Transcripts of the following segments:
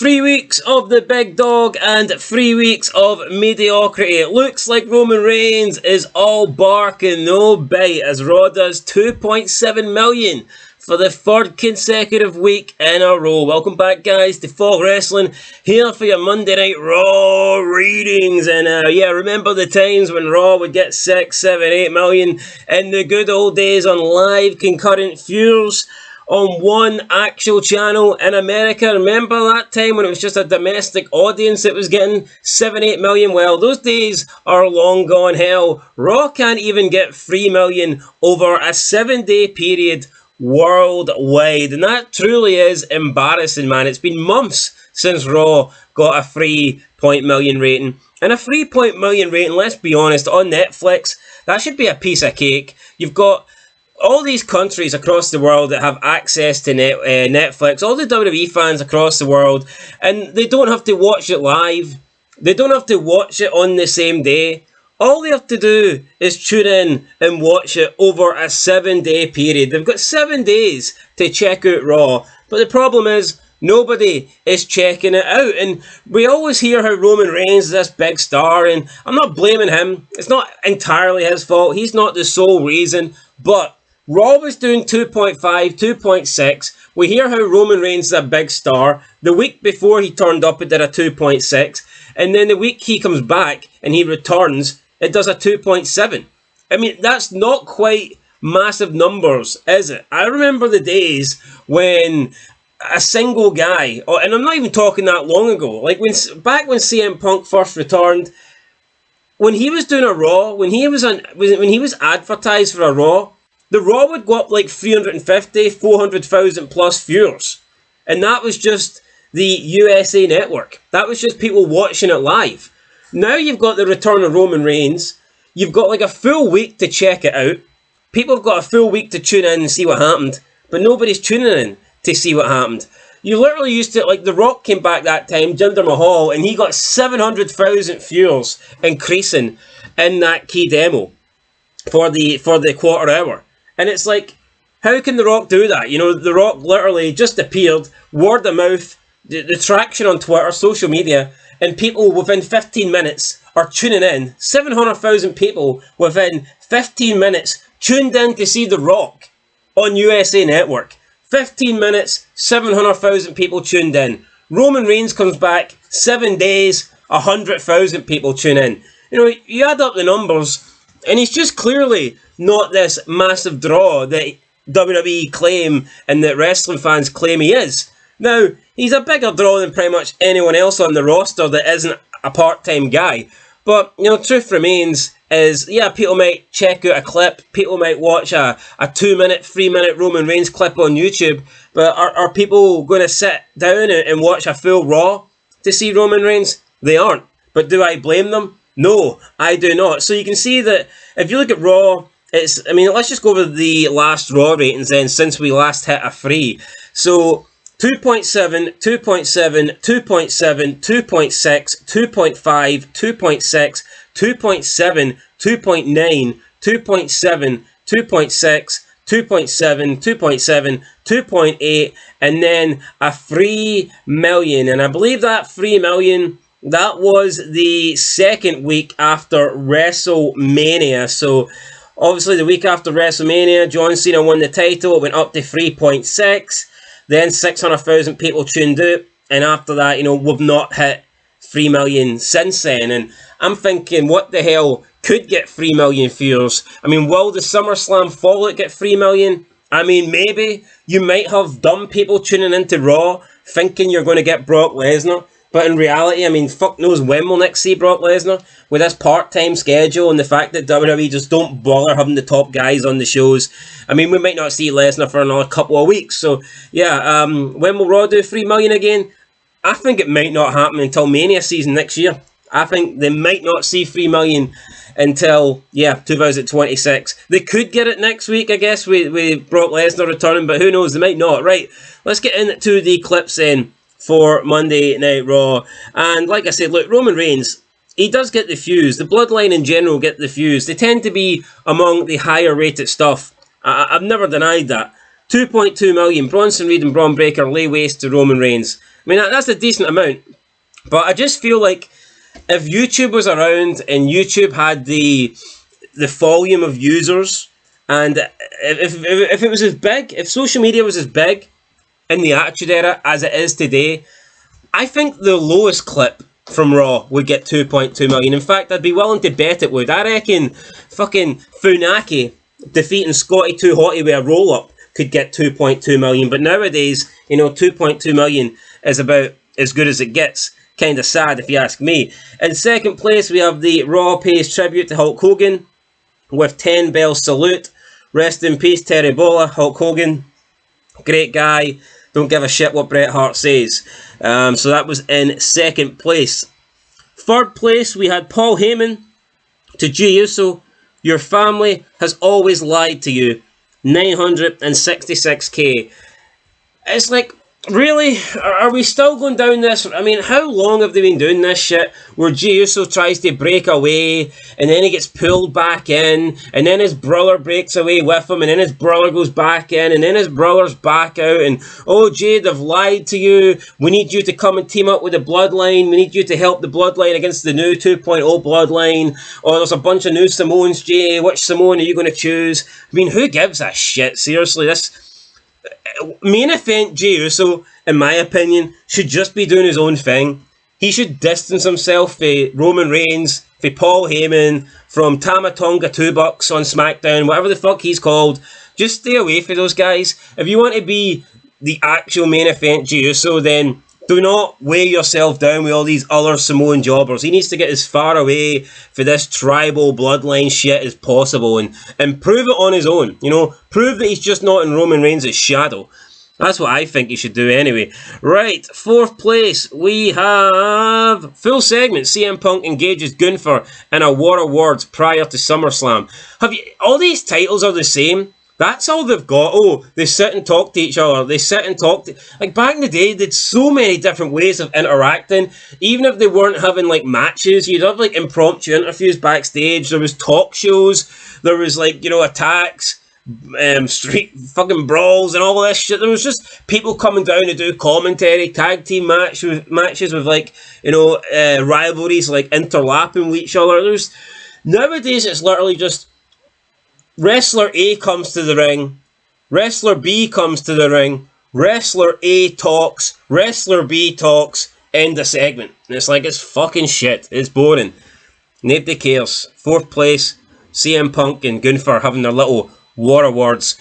3 weeks of the big dog and 3 weeks of mediocrity. It looks like Roman Reigns is all bark and no bite as Raw does 2.7 million for the third consecutive week in a row. Welcome back, guys, to Fog Wrestling, here for your Monday Night Raw readings. And remember the times when Raw would get 6, 7, 8 million in the good old days on live concurrent viewers on one actual channel in America? Remember that time when it was just a domestic audience that was getting 7, 8 million? Well, those days are long gone. Hell, Raw can't even get 3 million over a 7-day period worldwide, and that truly is embarrassing, man. It's been months since Raw got a 3 million rating, and a 3 million rating, let's be honest, on Netflix, that should be a piece of cake. You've got all these countries across the world that have access to Netflix, all the WWE fans across the world, and they don't have to watch it live. They don't have to watch it on the same day. All they have to do is tune in and watch it over a 7-day period. They've got 7 days to check out Raw, but the problem is nobody is checking it out. And we always hear how Roman Reigns is this big star, and I'm not blaming him. It's not entirely his fault. He's not the sole reason, but Raw was doing 2.5, 2.6. We hear how Roman Reigns is a big star. The week before he turned up, it did a 2.6. And then the week he comes back and he returns, it does a 2.7. I mean, that's not quite massive numbers, is it? I remember the days when a single guy, and I'm not even talking that long ago, like back when CM Punk first returned, when he was doing a Raw, when he was advertised for a Raw, the Raw would go up like 350, 400,000 plus viewers. And that was just the USA Network. That was just people watching it live. Now you've got the return of Roman Reigns. You've got like a full week to check it out. People have got a full week to tune in and see what happened. But nobody's tuning in to see what happened. You literally used to, like The Rock came back that time, Jinder Mahal, and he got 700,000 viewers increasing in that key demo for the quarter hour. And it's like, how can The Rock do that? You know, The Rock literally just appeared, word of mouth, the traction on Twitter, social media, and people within 15 minutes are tuning in. 700,000 people within 15 minutes tuned in to see The Rock on USA Network. 15 minutes, 700,000 people tuned in. Roman Reigns comes back, 7 days, 100,000 people tune in. You know, you add up the numbers, and he's just clearly not this massive draw that WWE claim and that wrestling fans claim he is. Now, he's a bigger draw than pretty much anyone else on the roster that isn't a part-time guy. But, you know, truth remains is, yeah, people might check out a clip, people might watch a 2-minute, 3-minute Roman Reigns clip on YouTube, but are people going to sit down and watch a full Raw to see Roman Reigns? They aren't. But do I blame them? No, I do not. So you can see that if you look at Raw, let's just go over the last Raw ratings then, since we last hit a 3. So 2.7, 2.7, 2.7, 2.6, 2.5, 2.6, 2.7, 2.9, 2.7, 2.6, 2.7, 2.7, 2.8, and then a 3 million. And I believe that 3 million, that was the second week after WrestleMania. So obviously the week after WrestleMania, John Cena won the title. It went up to 3.6. Then 600,000 people tuned out. And after that, you know, we've not hit 3 million since then. And I'm thinking, what the hell could get 3 million viewers? I mean, will the SummerSlam Fallout get 3 million? I mean, maybe. You might have dumb people tuning into Raw thinking you're going to get Brock Lesnar. But in reality, I mean, fuck knows when we'll next see Brock Lesnar with this part-time schedule and the fact that WWE just don't bother having the top guys on the shows. I mean, we might not see Lesnar for another couple of weeks. So, yeah, when will Raw do 3 million again? I think it might not happen until Mania season next year. I think they might not see 3 million until, 2026. They could get it next week, I guess, with Brock Lesnar returning, but who knows, they might not. Right, let's get into the clips then for Monday Night Raw. And like I said, look, Roman Reigns, he does get the views. The Bloodline in general get the views. They tend to be among the higher rated stuff. I've never denied that. 2.2 million. Bronson Reed and Braun Breaker lay waste to Roman Reigns. I mean, that's a decent amount. But I just feel like if YouTube was around and YouTube had the volume of users, and if it was as big, if social media was as big in the Attitude Era as it is today, I think the lowest clip from Raw would get 2.2 million. In fact, I'd be willing to bet it would. I reckon fucking Funaki defeating Scotty 2 Hotty with a roll-up could get 2.2 million. But nowadays, 2.2 million is about as good as it gets. Kind of sad if you ask me. In second place, we have the Raw pays tribute to Hulk Hogan with 10 bell salute. Rest in peace, Terry Bolla. Hulk Hogan, great guy. Don't give a shit what Bret Hart says. So that was in second place. Third place, we had Paul Heyman to Jey Uso. Your family has always lied to you. 966k. It's like, really? Are we still going down this? I mean, how long have they been doing this shit where Jey Uso tries to break away and then he gets pulled back in and then his brother breaks away with him and then his brother goes back in and then his brother's back out and, oh, Jey, they've lied to you. We need you to come and team up with the Bloodline. We need you to help the Bloodline against the new 2.0 Bloodline. Oh, there's a bunch of new Samoans, Jey. Which Samoan are you going to choose? I mean, who gives a shit? Seriously, this main event Jey Uso, in my opinion, should just be doing his own thing. He should distance himself from Roman Reigns, from Paul Heyman, from Tama Tonga 2 Bucks on SmackDown, whatever the fuck he's called. Just stay away from those guys. If you want to be the actual main event Jey Uso, then do not weigh yourself down with all these other Samoan jobbers. He needs to get as far away for this tribal bloodline shit as possible and prove it on his own. Prove that he's just not in Roman Reigns' shadow. That's what I think he should do anyway. Right, fourth place, we have full segment. CM Punk engages Gunther in a War of Words prior to SummerSlam. All these titles are the same. That's all they've got. Oh, they sit and talk to each other. They sit and talk to... Like, back in the day, they had so many different ways of interacting. Even if they weren't having, matches, you'd have, impromptu interviews backstage. There was talk shows. There was, attacks, street fucking brawls and all this shit. There was just people coming down to do commentary, tag team matches with, rivalries, interlapping with each other. Nowadays, it's literally just... Wrestler A comes to the ring, Wrestler B comes to the ring, Wrestler A talks, Wrestler B talks, end the segment. And it's fucking shit. It's boring. Nobody cares. Fourth place, CM Punk and Gunther having their little war of words.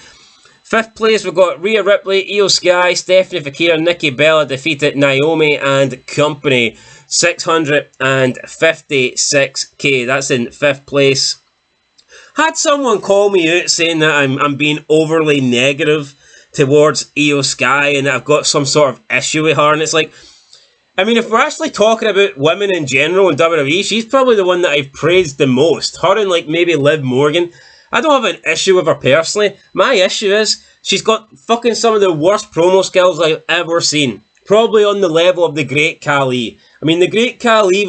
Fifth place, we've got Rhea Ripley, Io Sky, Stephanie Fakir, Nikki Bella defeated Naomi and company. 656k. That's in fifth place. Had someone call me out saying that I'm being overly negative towards Io Sky and that I've got some sort of issue with her, and it's like, I mean, if we're actually talking about women in general in WWE, she's probably the one that I've praised the most. Her and maybe Liv Morgan. I don't have an issue with her personally. My issue is she's got fucking some of the worst promo skills I've ever seen. Probably on the level of the Great Khali. I mean, the Great Khali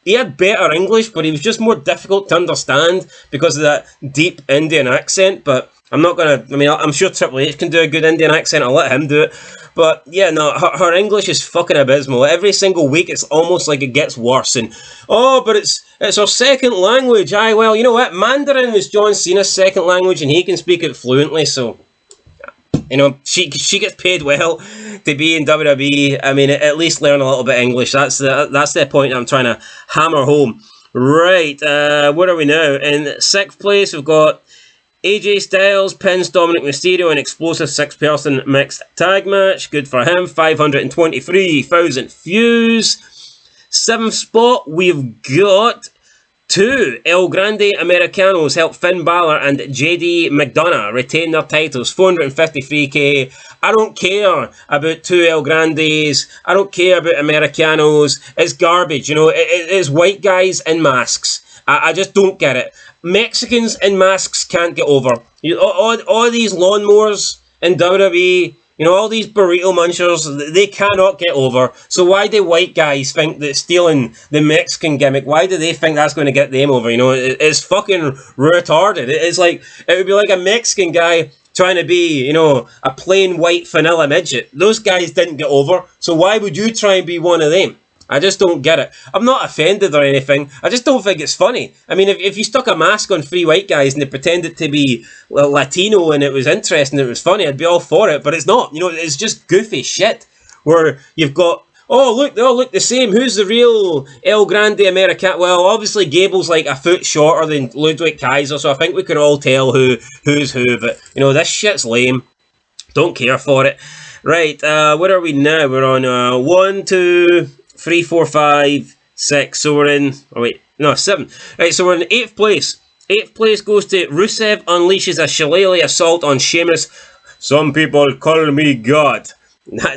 he had better English, but he was just more difficult to understand because of that deep Indian accent. But I'm not going to... I mean, I'm sure Triple H can do a good Indian accent. I'll let him do it. But, yeah, no, her English is fucking abysmal. Every single week, it's almost like it gets worse. And, but it's her second language. Aye, well, you know what? Mandarin was John Cena's second language, and he can speak it fluently, so... she gets paid well to be in WWE. I mean, at least learn a little bit of English. That's the point I'm trying to hammer home. Right, where are we now? In sixth place, we've got AJ Styles pins Dominic Mysterio in explosive 6-person mixed tag match. Good for him. 523,000 views. Seventh spot, we've got... 2 El Grande Americanos help Finn Balor and JD McDonough retain their titles. 453k. I don't care about 2 El Grandes. I don't care about Americanos. It's garbage, It's white guys in masks. I just don't get it. Mexicans in masks can't get over. All these lawnmowers in WWE... all these burrito munchers, they cannot get over. So why do white guys think that stealing the Mexican gimmick, why do they think that's going to get them over? It's fucking retarded. It's like, it would be like a Mexican guy trying to be, you know, a plain white vanilla midget. Those guys didn't get over, so why would you try and be one of them? I just don't get it. I'm not offended or anything. I just don't think it's funny. I mean, if you stuck a mask on three white guys and they pretended to be Latino and it was interesting, it was funny, I'd be all for it. But it's not. You know, it's just goofy shit where you've got, oh look, they all look the same. Who's the real El Grande American? Well, obviously Gable's like a foot shorter than Ludwig Kaiser, so I think we can all tell who's who. But you know, this shit's lame. Don't care for it. Right, where are we now? We're on 1, 2, 3, 4, 5, 6. So we're in. Oh wait, no, 7. Right, so we're in 8th place. 8th place goes to Rusev unleashes a shillelagh assault on Sheamus. Some people call me God.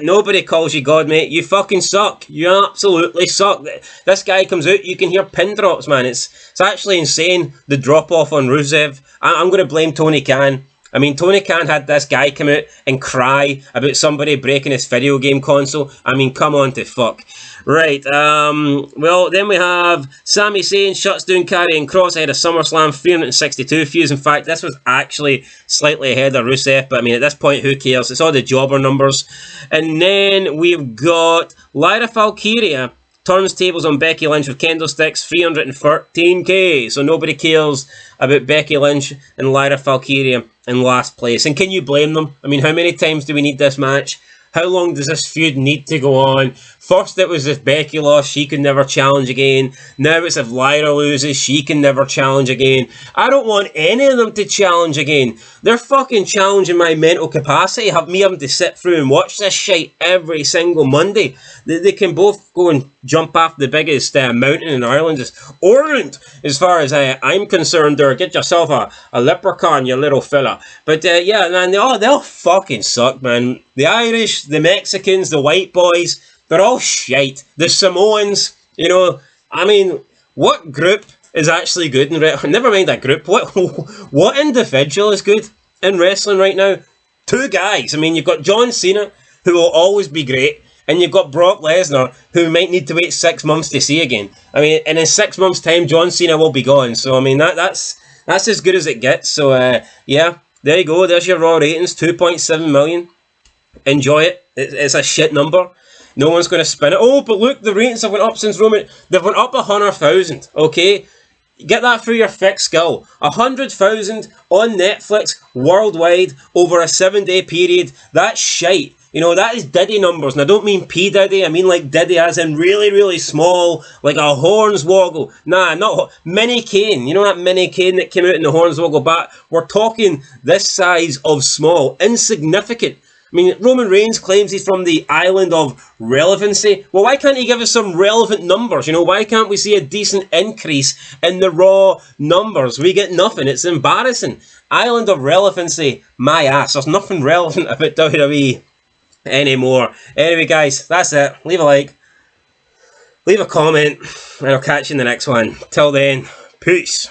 Nobody calls you God, mate. You fucking suck. You absolutely suck. This guy comes out, you can hear pin drops, man. It's actually insane, the drop off on Rusev. I'm going to blame Tony Khan. I mean, Tony Khan had this guy come out and cry about somebody breaking his video game console. I mean, come on to fuck. Right, well, then we have Sami Zayn shuts down Karrion Kross ahead of SummerSlam, 362 views. In fact, this was actually slightly ahead of Rusev, but I mean, at this point, who cares? It's all the jobber numbers. And then we've got Lyra Valkyria turns tables on Becky Lynch with candlesticks, 313k. So nobody cares about Becky Lynch and Lyra Valkyria in last place. And can you blame them? I mean, how many times do we need this match? How long does this feud need to go on? First it was if Becky lost, she could never challenge again. Now it's if Lyra loses, she can never challenge again. I don't want any of them to challenge again. They're fucking challenging my mental capacity. Have me having to sit through and watch this shit every single Monday. They can both go and jump off the biggest mountain in Ireland. Just Ireland, as far as I'm concerned, or get yourself a leprechaun, you little fella. But yeah, man, they all fucking suck, man. The Irish, the Mexicans, the white boys, they're all shite. The Samoans, you know, I mean, what group is actually good in wrestling? Never mind a group. What individual is good in wrestling right now? Two guys. I mean, you've got John Cena, who will always be great, and you've got Brock Lesnar, who might need to wait 6 months to see again. I mean, and in 6 months' time, John Cena will be gone. So, I mean, that's as good as it gets. So, yeah, there you go. There's your Raw ratings, 2.7 million. Enjoy it. It's a shit number. No one's going to spin it. Oh, but look, the ratings have went up since Roman. They've went up 100,000. Okay, get that through your thick skull. 100,000 on Netflix worldwide over a 7-day period. That's shite. You know, that is Diddy numbers. And I don't mean P Diddy. I mean like Diddy as in really, really small, like a Hornswoggle. Nah, not Mini Kane. You know that Mini Kane that came out in the Hornswoggle bat? We're talking this size of small, insignificant. I mean, Roman Reigns claims he's from the island of relevancy. Well, why can't he give us some relevant numbers? You know, why can't we see a decent increase in the Raw numbers? We get nothing. It's embarrassing. Island of relevancy, my ass. There's nothing relevant about WWE anymore. Anyway, guys, that's it. Leave a like, leave a comment, and I'll catch you in the next one. Till then, peace.